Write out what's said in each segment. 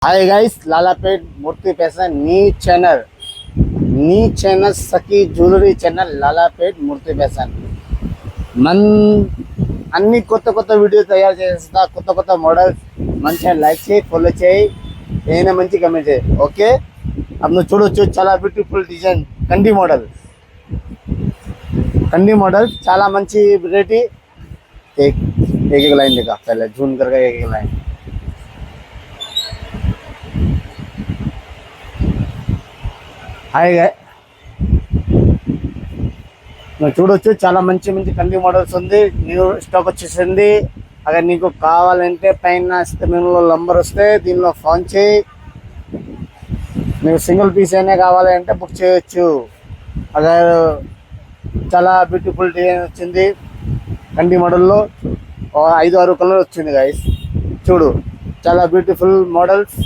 Hi guys, Lalapet मूर्ति fashion नी channel सखी jewellery channel Lalapet మూర్తి fashion Mann అన్ని కొత్త వీడియో తయారు చేస్తా. కొత్త మోడల్స్ మంచిగా లైక్ చేయి, ఫాలో చేయి, ఏదైనా మంచి కమెంట్ చేయి. ఓకే, अब నువ్వు చూడొచ్చు చాలా బ్యూటిఫుల్ డిజైన్ కండి मॉडल చాలా మంచి వెరైటీ. एक एक लाइन देखा पहले जूम करके एक लाइन. హాయ్ నువ్వు చూడొచ్చు చాలా మంచి కండి మోడల్స్ ఉంది. న్యూ స్టాక్ వచ్చేసింది. అगर నీకు కావాలంటే పైన స్క్రీన్లో నంబర్ వస్తే దీనిలో ఫోన్ చేయి. నీకు సింగిల్ పీస్ అయినా కావాలంటే బుక్ చేయొచ్చు. అగర్ చాలా బ్యూటిఫుల్ డిజైన్ వచ్చింది కండి మోడల్లో. 5-6 కలర్ వచ్చింది గైస్. చూడు, చాలా బ్యూటిఫుల్ మోడల్స్,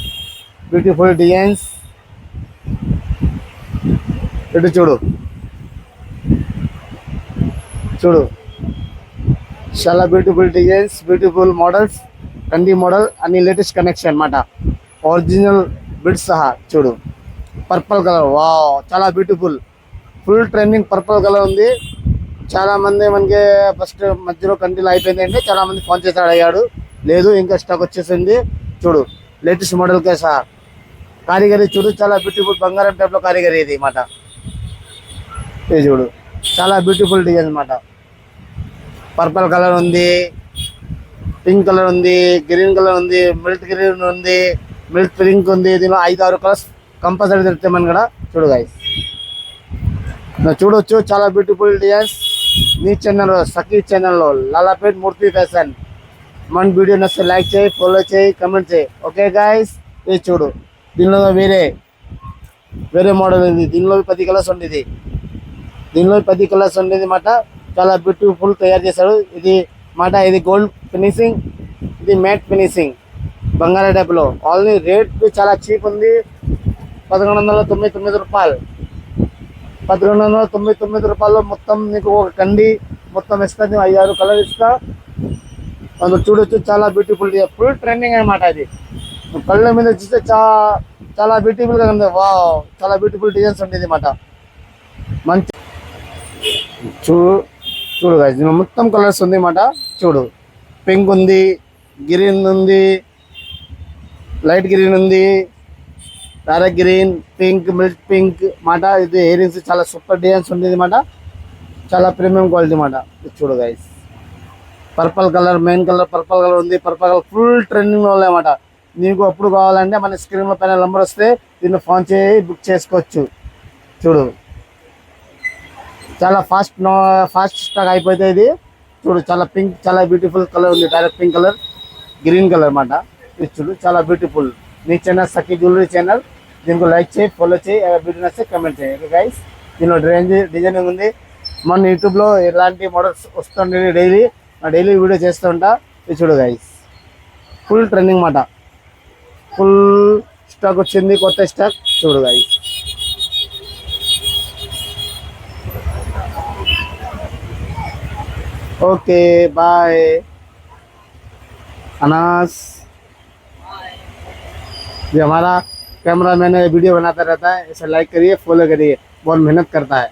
బ్యూటిఫుల్ డిజైన్స్. ఇటు చూడు చాలా బ్యూటిఫుల్ డిజైన్స్, బ్యూటిఫుల్ మోడల్స్, కండి మోడల్ అన్ని లేటెస్ట్ కనెక్షన్ అన్నమాట. ఒరిజినల్ బిడ్స్ సహా. చూడు, పర్పుల్ కలర్, వావ్, చాలా beautiful. Full trending purple colour ఉంది. చాలామంది మనకి ఫస్ట్ మధ్యలో కంటిలో అయిపోయింది అంటే చాలామంది ఫోన్ చేసి అడిగాడు. లేదు, ఇంకా స్టాక్ వచ్చేసింది. చూడు, లేటెస్ట్ మోడల్కే సహా. కారిగరీ చూడు, చాలా బ్యూటిఫుల్ బంగారం టైప్లో కారిగరీ ఇది మాట. ఇది చూడు, చాలా బ్యూటిఫుల్ డిజైన్ అన్నమాట. పర్పుల్ కలర్ ఉంది, పింక్ కలర్ ఉంది, గ్రీన్ కలర్ ఉంది, మిల్క్ గ్రీన్ ఉంది, మిల్క్ పింక్ ఉంది. దీనిలో 5-6 కలర్స్ కంపల్సరీ దొరుకుతాయి మన కూడా. చూడు గైస్, చూడొచ్చు చాలా బ్యూటిఫుల్ డిజైన్స్. నీ ఛానల్ సఖీ ఛానల్లో లాలాపేట్ మూర్తి ఫ్యాషన్. మన వీడియో నచ్చితే లైక్ చేయి, ఫాలో చేయి, కమెంట్ చేయి. ఓకే గైస్, ఇది చూడు, దీనిలో వేరే మోడల్ ఉంది. దీనిలో 10 కలర్స్ ఉండేది. దీనిలో 10 కలర్స్ ఉండేది మాట. చాలా బ్యూటిఫుల్ తయారు చేశాడు ఇది మాట. ఇది గోల్డ్ ఫినిషింగ్, ఇది మ్యాట్ ఫినిషింగ్ బంగారం టైప్లో. ఆల్రెడీ రేట్ చాలా చీప్ ఉంది. 1199 రూపాయలు. 1199 రూపాయలు మొత్తం నీకు ఒక కండి మొత్తం ఇస్తా. 5-6 కలర్ ఇస్తా. అందులో చూడొచ్చు, చాలా బ్యూటిఫుల్, ఫుల్ ట్రెండింగ్ అనమాట. ఇది కళ్ళ మీద చూస్తే చాలా బ్యూటిఫుల్గా ఉంది. వావ్, చాలా బ్యూటిఫుల్ డిజైన్స్ ఉండేది మాట. మంచి చూడు గైస్, మొత్తం కలర్స్ ఉంది మాట. చూడు, పింక్ ఉంది, గ్రీన్ ఉంది, లైట్ గ్రీన్ ఉంది, dark green, pink, milk pink మాట. ఇది ఇయర్ రింగ్స్ చాలా సూపర్ డిజైన్స్ ఉండేది మాట. చాలా ప్రీమియం క్వాలిటీ మాట. చూడు guys, purple colour, main colour purple colour ఉంది. పర్పుల్ కలర్ ఫుల్ ట్రెండింగ్లో ఉన్నాయన్నమాట. నీకు అప్పుడు కావాలంటే మన స్క్రీన్లో పైన నెంబర్ వస్తే దీన్ని ఫోన్ చేయి బుక్ చేసుకోవచ్చు. చూడు, చాలా ఫాస్ట్ స్టాక్ అయిపోతుంది ఇది. చూడు, చాలా పింక్, చాలా బ్యూటిఫుల్ కలర్ ఉంది. Direct pink colour, green colour అన్నమాట. ఇది చూడు, చాలా బ్యూటిఫుల్. నీ ఛానల్ సఖీ జ్యువెలరీ ఛానల్. దీనికి లైక్ చేయి, ఫాలో చేయి, వీడియో నచ్చితే కమెంట్ చేయి. ఓకే గైస్, దీనిలో డిజైనింగ్ ఉంది. మన యూట్యూబ్లో ఎలాంటి మోడల్స్ వస్తుండే డైలీ వీడియో చేస్తూ ఉంటా. ఇది చూడు గైస్, ఫుల్ ట్రెండింగ్ మాట. ఫుల్ స్టాక్ వచ్చింది, కొత్త స్టాక్. చూడు గైస్, ओके बाय अनास. जो हमारा कैमरा मैन वीडियो बनाता रहता है, इसे लाइक करिए, फॉलो करिए, बहुत मेहनत करता है.